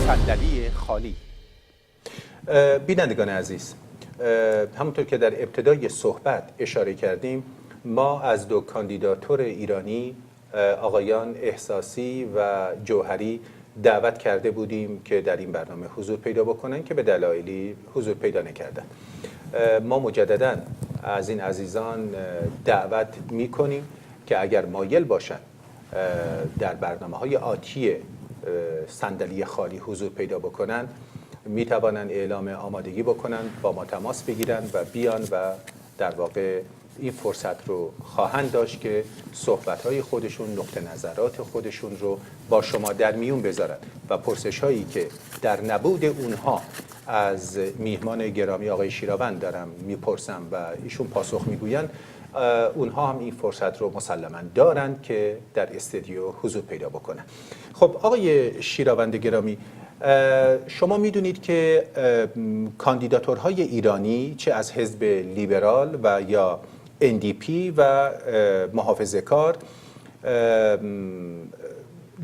صندلی خالی. بینندگان عزیز، همونطور که در ابتدای صحبت اشاره کردیم، ما از دو کاندیداتور ایرانی، آقایان احساسی و جوهری، دعوت کرده بودیم که در این برنامه حضور پیدا بکنن که به دلایلی حضور پیدا نکردن. ما مجددا از این عزیزان دعوت میکنیم که اگر مایل باشن در برنامه‌های آتی صندلی خالی حضور پیدا بکنن، میتوانن اعلام آمادگی بکنن، با ما تماس بگیرن و بیان و در واقع این فرصت رو خواهند داشت که صحبت‌های خودشون، نقطه نظرات خودشون رو با شما در میون بذارن و پرسش‌هایی که در نبود اونها از میهمان گرامی آقای شیراوند دارم میپرسم و ایشون پاسخ میگوین، اونها هم این فرصت رو مسلماً دارن که در استودیو حضور پیدا بکنن. خب آقای شیراوند گرامی، شما میدونید که کاندیداتورهای ایرانی چه از حزب لیبرال و یا NDP و محافظه‌کار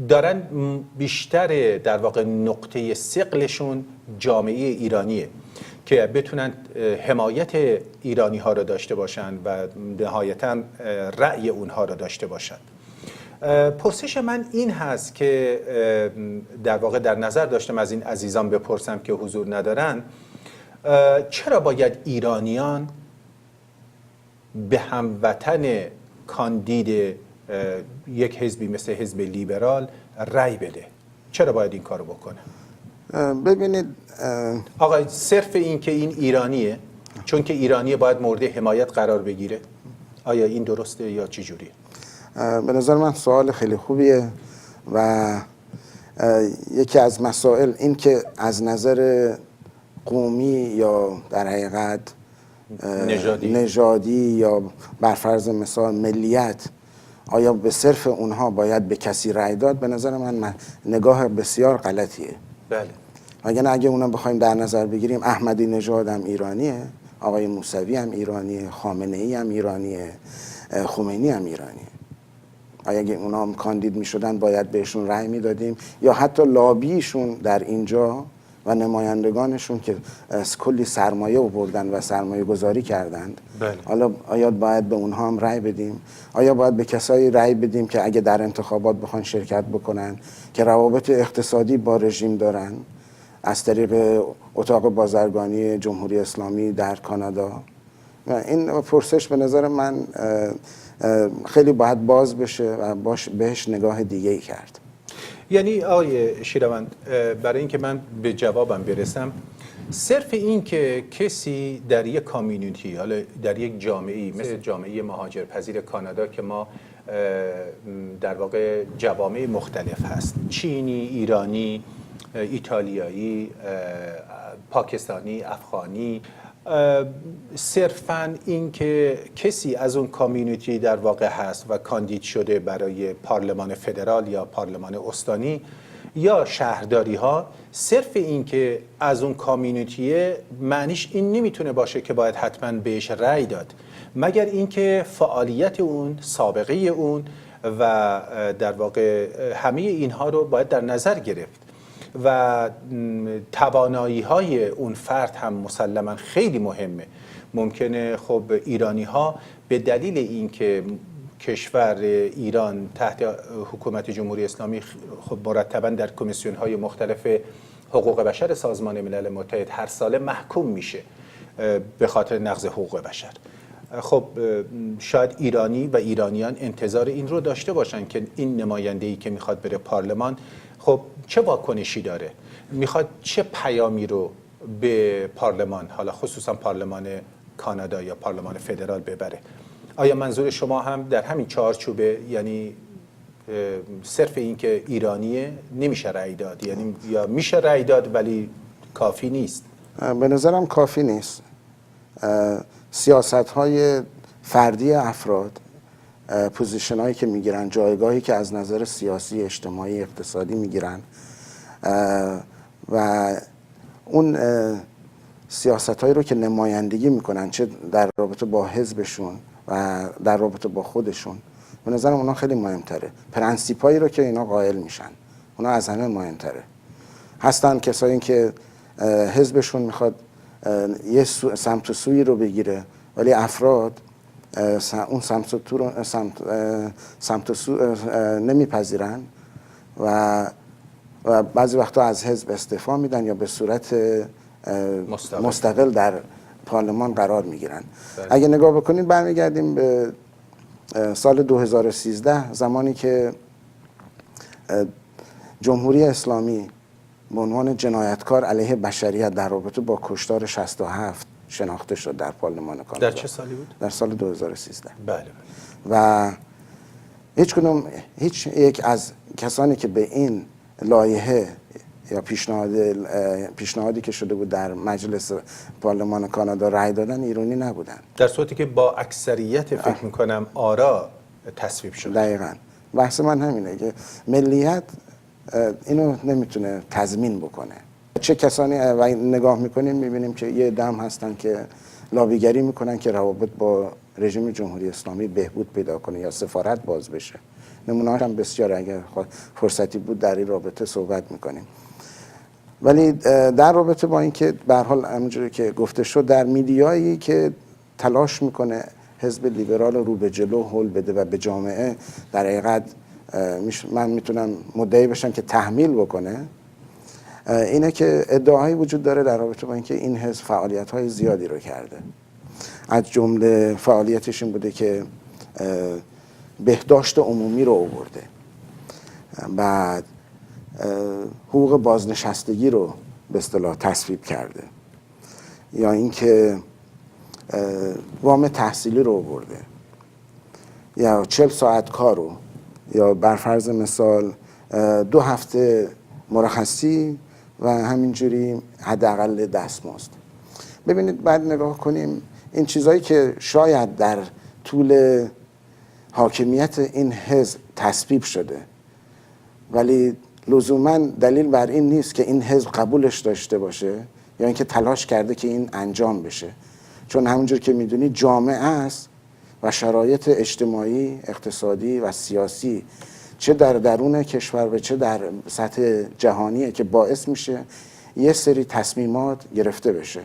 دارن بیشتر در واقع نقطه ثقلشون جامعه ایرانیه که بتونن حمایت ایرانی ها رو داشته باشن و نهایتاً رأی اونها رو داشته باشن. پرسش من این هست که در واقع در نظر داشتم از این عزیزان بپرسم که حضور ندارن، چرا باید ایرانیان به هموطن کاندید یک حزبی مثل حزب لیبرال رأی بده؟ چرا باید این کارو بکنه؟ ببینید آقا، صرف این که این ایرانیه، چون که ایرانیه باید مورد حمایت قرار بگیره؟ آیا این درسته یا چی جوریه؟ به نظر من سوال خیلی خوبیه و یکی از مسائل این که از نظر قومی یا در حقیقت نژادی یا بر فرض مثال ملیت، آیا به صرف اونها باید به کسی رأی داد؟ به نظر من نگاه بسیار غلطیه. بله. اگه اونا بخوایم در نظر بگیریم، احمدی نژاد هم ایرانیه، آقای موسوی هم ایرانیه، خامنه ای هم ایرانیه، خمینی هم ایرانیه. اگه اونا هم کاندید می شدن باید بهشون رأی می دادیم، یا حتی لابیشون در اینجا و نمایندگانشون که از کلی سرمایه آوردن و سرمایه گذاری کردند. بله. حالا آیا باید به اونها هم رأی بدیم؟ آیا باید به کسایی رأی بدیم که اگه در انتخابات بخوان شرکت بکنن که روابط اقتصادی با رژیم دارن از طریق اتاق بازرگانی جمهوری اسلامی در کانادا؟ این پرسش به نظر من خیلی باید باز بشه و بهش نگاه دیگه ای کرد. یعنی آقای شیراوند، برای اینکه من به جوابم برسم، صرف این که کسی در یک کامیونیتی، حالا در یک جامعه‌ای مثل جامعه مهاجرپذیر کانادا که ما در واقع جوامع مختلف هست، چینی، ایرانی، ایتالیایی، پاکستانی، افغانی، صرفاً این که کسی از اون کامیونیتی در واقع هست و کاندید شده برای پارلمان فدرال یا پارلمان استانی یا شهرداری ها، صرف این که از اون کامیونیتی معنیش این نمیتونه باشه که باید حتما بهش رأی داد، مگر اینکه فعالیت اون، سابقه اون و در واقع همه اینها رو باید در نظر گرفت و توانایی های اون فرد هم مسلما خیلی مهمه. ممکنه خب ایرانی ها به دلیل اینکه کشور ایران تحت حکومت جمهوری اسلامی خب مرتبا در کمیسیون های مختلف حقوق بشر سازمان ملل متحد هر ساله محکوم میشه به خاطر نقض حقوق بشر، خب شاید ایرانی و ایرانیان انتظار این رو داشته باشن که این نماینده‌ای که میخواد بره پارلمان خب چه واکنشی داره، میخواد چه پیامی رو به پارلمان، حالا خصوصا پارلمان کانادا یا پارلمان فدرال ببره. آیا منظور شما هم در همین چارچوبه، یعنی صرف این که ایرانیه نمیشه رأی داد، یعنی یا میشه رأی داد ولی کافی نیست؟ به نظرم کافی نیست. سیاست‌های فردی افراد، پوزیشن هایی که میگیرن، جایگاهی که از نظر سیاسی، اجتماعی، اقتصادی میگیرن و اون سیاست هایی رو که نمایندگی میکنن، چه در رابطه با حزبشون و در رابطه با خودشون، به نظرم اونا خیلی مهمتره. پرنسیپ هایی رو که اینا قائل میشن اونا از همه مهمتره. هستن کسایی که حزبشون میخواد یه سمت و سوی رو بگیره، ولی افراد اون سمت و سو نمیپذیرن و بعضی وقتا از حزب استعفا میدن یا به صورت مستقل در پارلمان قرار میگیرن. اگه نگاه بکنید برمیگردیم به سال 2013 زمانی که جمهوری اسلامی به عنوان جنایتکار علیه بشریت در رابطه با کشتار 67 شناخته شد در پارلمان کانادا. در چه سالی بود؟ در سال 2013. بله. و هیچ یک از کسانی که به این لایحه یا پیشنهادی که شده بود در مجلس پارلمان کانادا رأی دادن ایرانی نبودن، در صورتی که با اکثریت فکر میکنم آرا تصویب شد. دقیقاً بحث من همینه که ملیت اینو نمیتونه تضمین بکنه. چه کسانی نگاه میکنیم میبینیم که یه دم هستن که لابیگری میکنن که روابط با رژیم جمهوری اسلامی بهبود پیدا کنه یا سفارت باز بشه. نمونه‌هاش هم بسیار، اگر فرصتی بود در این رابطه صحبت میکنیم. ولی در رابطه با اینکه به هر حال همونجوری که گفته شد در میدیایی که تلاش میکنه حزب لیبرال رو به جلو هل بده و به جامعه در حقیقت من میتونم مدعی بشم که تحمیل بکنه، اینه که ادعاهایی وجود داره در رابطه با اینکه این حزب فعالیت‌های زیادی رو کرده. از جمله فعالیتش این بوده که بهداشت عمومی رو آورده، بعد حقوق بازنشستگی رو به اصطلاح تصویب کرده، یا اینکه وام تحصیلی رو آورده، یا 40 ساعت کار رو، یا بر فرض مثال 2 هفته مرخصی و همینجوری حداقل دستمزد. ببینید بعد نگاه کنیم این چیزایی که شاید در طول حاکمیت این حزب تصویب شده ولی لزوما دلیل بر این نیست که این حزب قبولش داشته باشه یا اینکه تلاش کرده که این انجام بشه، چون همونجور که میدونید جامعه است و شرایط اجتماعی، اقتصادی و سیاسی چه در درون کشور و چه در سطح جهانیه که باعث میشه یه سری تصمیمات گرفته بشه.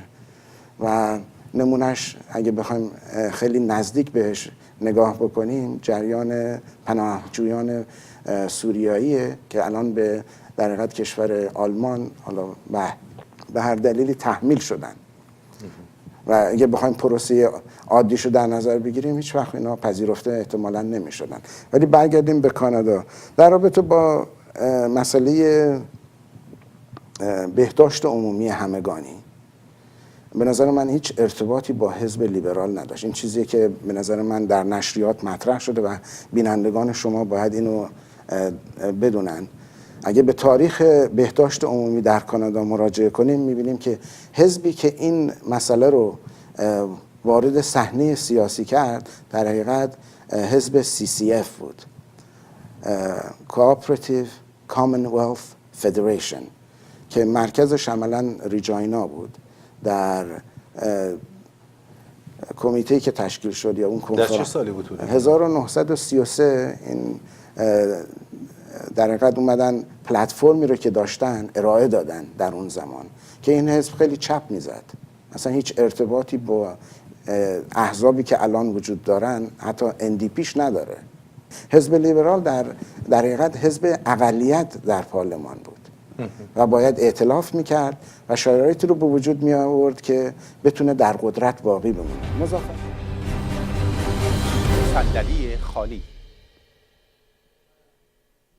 و نمونهش اگه بخوایم خیلی نزدیک بهش نگاه بکنیم جریان پناهجویان سوریاییه که الان به در حقیقت کشور آلمان حالا به هر دلیلی تحمیل شدن و اگه بخوایم پروسه عادیشو در نظر بگیریم هیچ وقت اینا پذیرفته احتمالاً نمی‌شدن. ولی برگردیم به کانادا. در رابطه با مسئله بهداشت عمومی همگانی به نظر من هیچ ارتباطی با حزب لیبرال نداشت. این چیزیه که به نظر من در نشریات مطرح شده و بینندگان شما باید اینو بدونن. اگه به تاریخ بهداشت عمومی در کانادا مراجعه کنیم میبینیم که حزبی که این مسئله رو وارد صحنه سیاسی کرد در حقیقت حزب CCF بود، Cooperative Commonwealth Federation، که مرکزش عملاً ریجاینا بود. در کمیته‌ای که تشکیل شد یا اون کنفرانس در چه سالی بود؟ 1933 این در حقیقت اومدن پلتفرمی رو که داشتن ارائه دادن در اون زمان که این حزب خیلی چپ میزد، اصلا هیچ ارتباطی با احزابی که الان وجود دارن حتی NDPش نداره. حزب لیبرال در حقیقت حزب اقلیت در پارلمان بود و باید ائتلاف میکرد و شرایطی رو به وجود می آورد که بتونه در قدرت باقی بمونه. صندلی خالی